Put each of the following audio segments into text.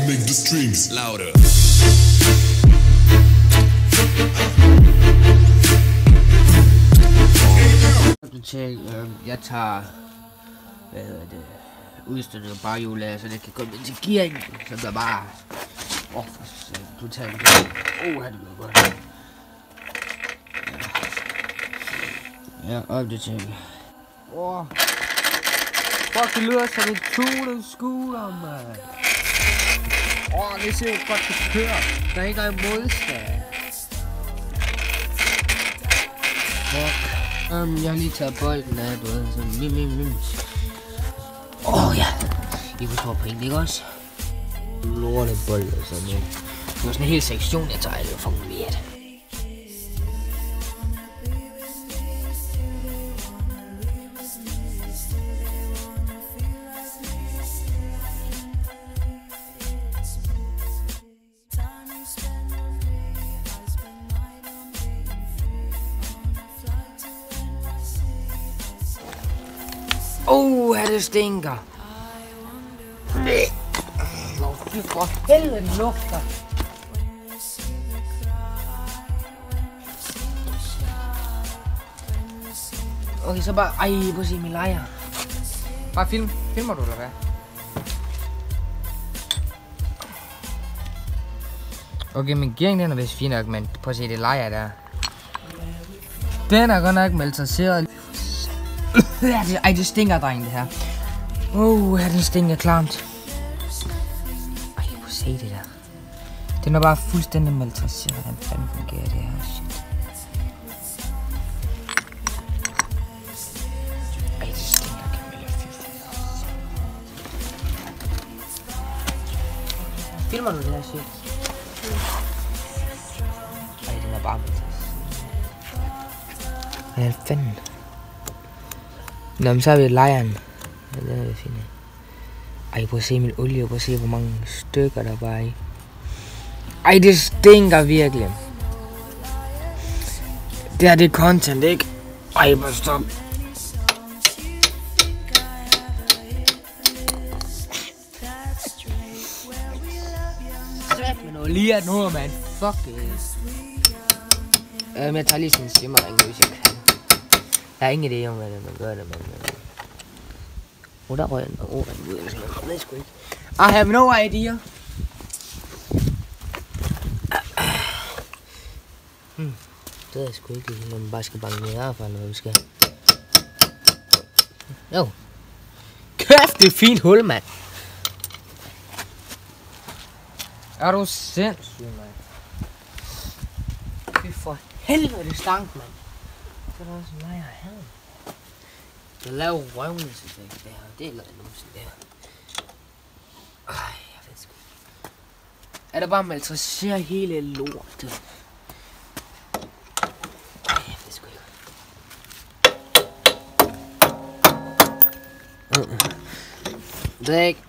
make the streams louder. Jeg tager udstykket barhjul af, så det kan komme ind til gearingen, så der bare totalt det bliver godt. Ja, opdatering. Fuck, det lyder som et tunet scooter, man. Det ser jo godt, det kører. Der er ikke engang modstand. Fuck. Jeg har lige taget bolden af, du ved, sådan ja. I forstår pointen, ikke også? Lortebold og sådan noget. Det var sådan en hel sektion, jeg tager, det var fucking weird. Det stinker. Fy for helvede, den lugter. Okay, så bare... prøv at se min lejr. Bare filmer du eller hvad? Okay, min gearing den er vist fin nok, men prøv at se det lejr der. Den er godt nok meltraseret. Det stinker, dreng, det her. Det stinker klamt. Prøv at se det der. Den er bare fuldstændig maltrasseret. Hvordan fanden fungerer det her? Shit. Det stinker, Camilla. Filmer du det her shit? Den er bare maltrasseret. Hvad fanden? Nå, men så har vi lejren. Ja, det er det fint. Prøv at se min olie, prøv at se hvor mange stykker der bare er i. Det stinker virkelig. Det her, det er content, ikke? Bare stop. Svært med noget lige at nu, man. Fuck it. Jeg tager lige sådan en simmerring, hvis jeg kan. Der er ingen idé om, hvordan man gør det, men... der røg en den ud, eller sådan noget. Det er sgu ikke. I have no idea. Det er sgu ikke, når man bare skal banke ned herfra, eller hvad vi skal. Jo. Kæft, det er fint hul, mand. Er du sindssyg, mand? Fy for helvede, det stank, mand. Så er der også mig her. Jeg laver røvnelsesæg der, det er lavet numsen der. Jeg ved sgu ikke. Er der bare maltrassere hele lortet? Jeg ved sgu ikke. Det er ikke,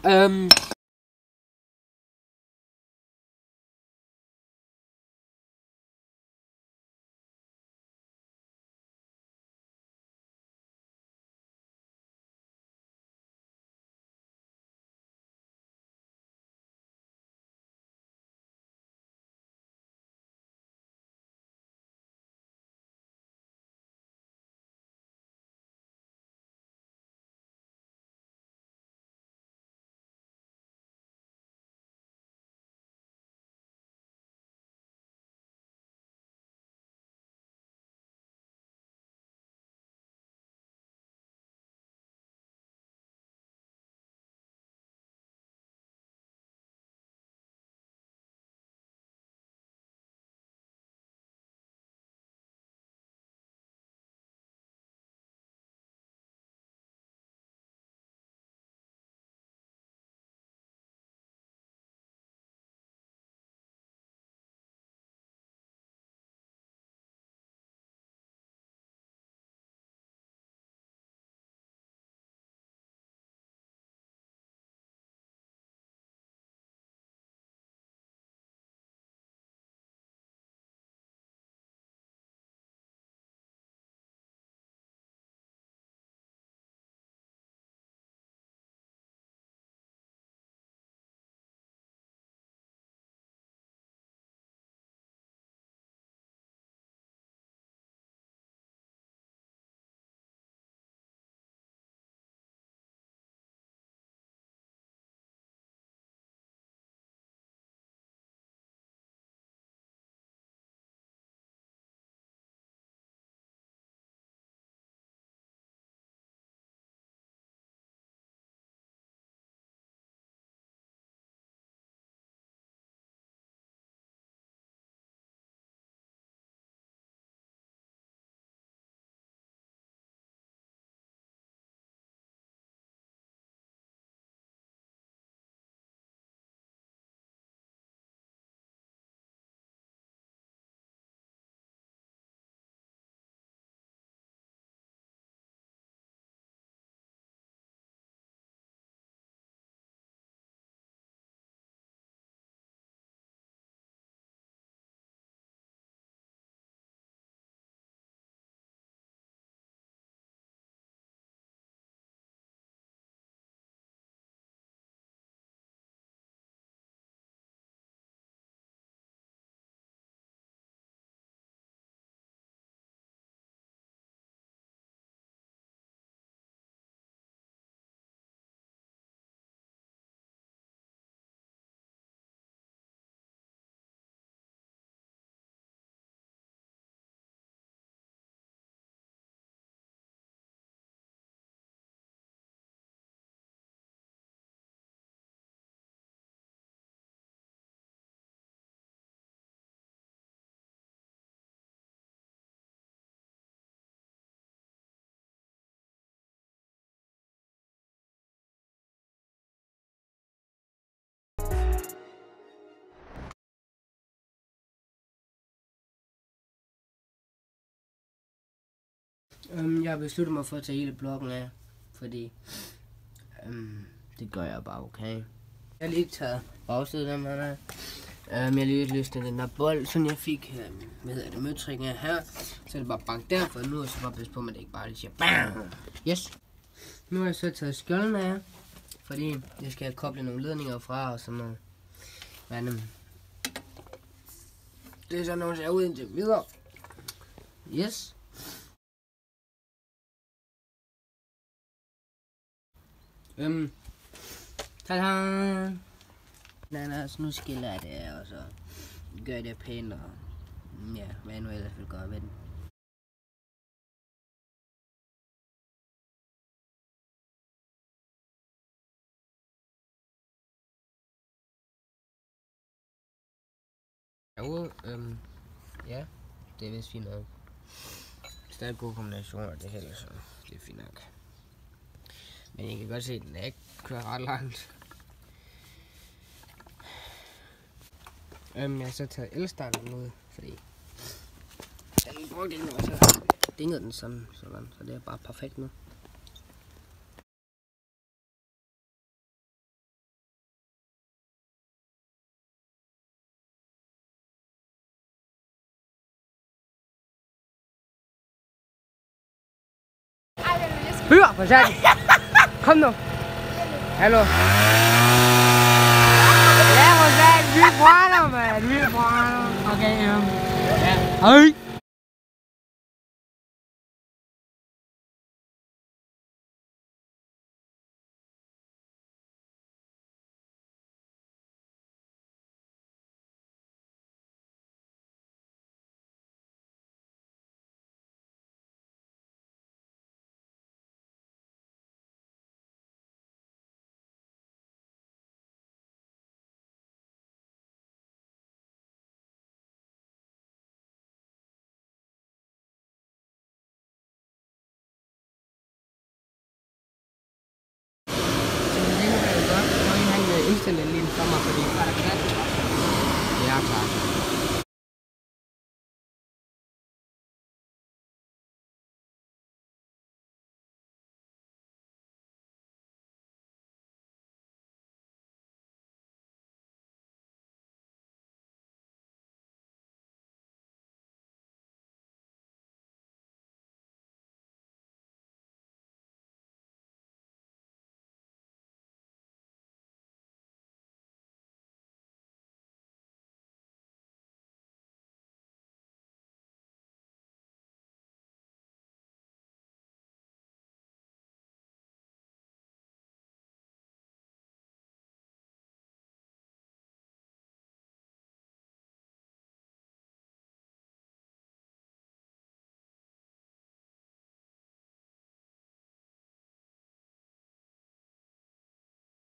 Jeg har besluttet mig for at tage hele blokken af, fordi det gør jeg bare okay. Jeg har lige taget bagsiden af mig der. Jeg har lige løsnet den der bold, sådan jeg fik, møtrikken af her. Så er det bare bank derfor, nu er jeg så bare bedst på, at det ikke bare lige siger BAM! Yes! Nu har jeg så taget skjolden af, fordi jeg skal koble nogle ledninger fra og sådan noget. Men det er sådan noget, jeg er ude indtil videre. Yes! Tada! Nej, så nu skiller jeg det her, og så gør jeg det pænt, og ja, hvad jeg nu ellers vil gøre ved den. Ja, det er vist fint nok. Stadig gode kombinationer, det heller så, det er fint nok. Men I kan godt se, at den ikke kører ret langt. Jeg har så taget elstarten ud, fordi den brugte ikke noget, så dingede den sådan, så det er bare perfekt nu. Fyr for satan! Kom nu! Hallo! Ja, for satan! Vi brænder, mand! Vi brænder! Okay, ja. Hej!